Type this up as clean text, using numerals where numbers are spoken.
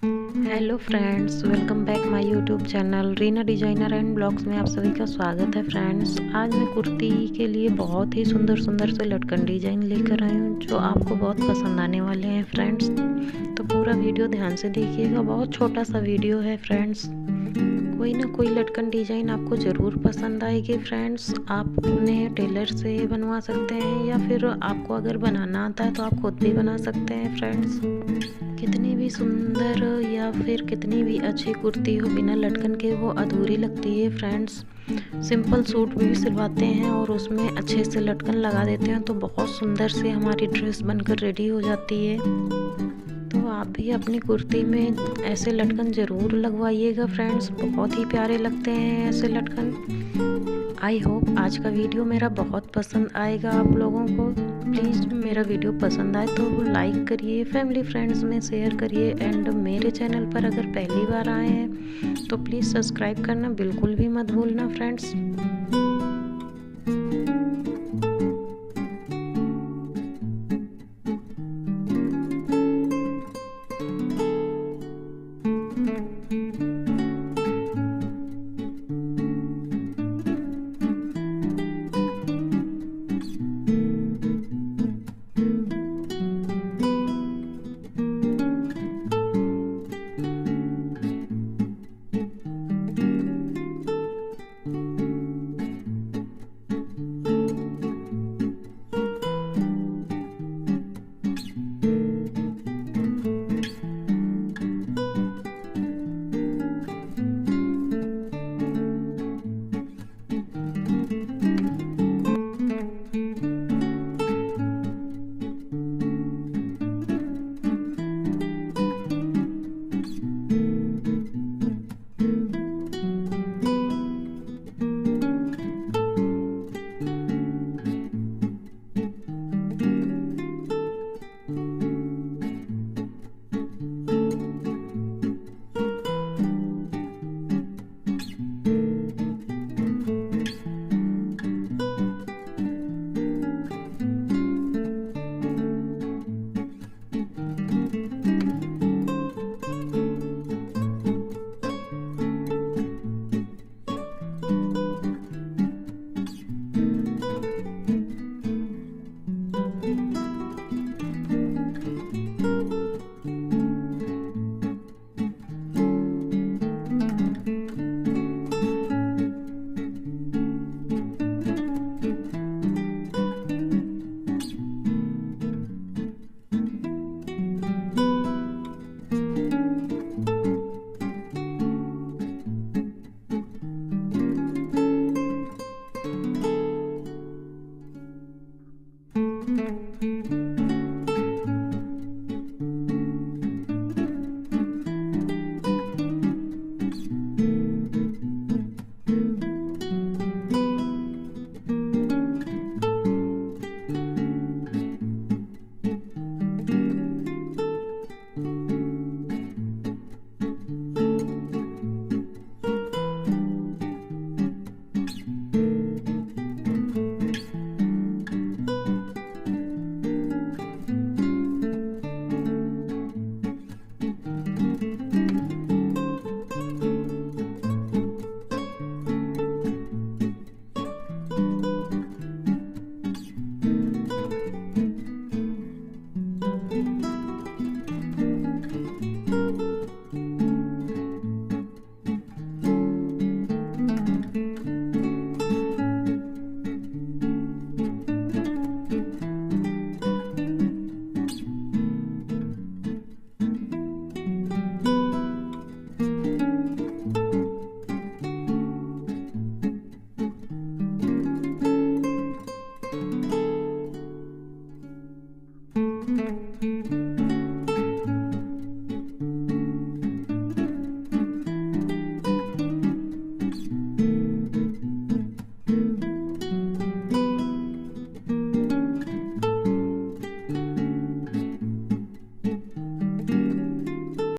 Hello friends, welcome back my YouTube channel Reena designer and blogs में आप सभी का स्वागत है। फ्रेंड्स, आज मैं कुर्ती के लिए बहुत ही सुंदर सुंदर से लटकन डिजाइन लेकर आई हूँ जो आपको बहुत पसंद आने वाले हैं। फ्रेंड्स, तो पूरा वीडियो ध्यान से देखिएगा। बहुत छोटा सा वीडियो है फ्रेंड्स। कोई ना कोई लटकन डिजाइन आपको ज़रूर पसंद आएगी। फ्रेंड्स, आप अपने टेलर से बनवा सकते हैं या फिर आपको अगर बनाना आता है तो आप खुद भी बना सकते हैं। फ्रेंड्स, कितनी भी सुंदर या फिर कितनी भी अच्छी कुर्ती हो, बिना लटकन के वो अधूरी लगती है। फ्रेंड्स, सिंपल सूट भी सिलवाते हैं और उसमें अच्छे से लटकन लगा देते हैं तो बहुत सुंदर से हमारी ड्रेस बनकर रेडी हो जाती है। तो आप भी अपनी कुर्ती में ऐसे लटकन ज़रूर लगवाइएगा। फ्रेंड्स, बहुत ही प्यारे लगते हैं ऐसे लटकन। आई होप आज का वीडियो मेरा बहुत पसंद आएगा आप लोगों को। प्लीज़ मेरा वीडियो पसंद आए तो लाइक करिए, फैमिली फ्रेंड्स में शेयर करिए एंड मेरे चैनल पर अगर पहली बार आए हैं तो प्लीज़ सब्सक्राइब करना बिल्कुल भी मत भूलना। फ्रेंड्स,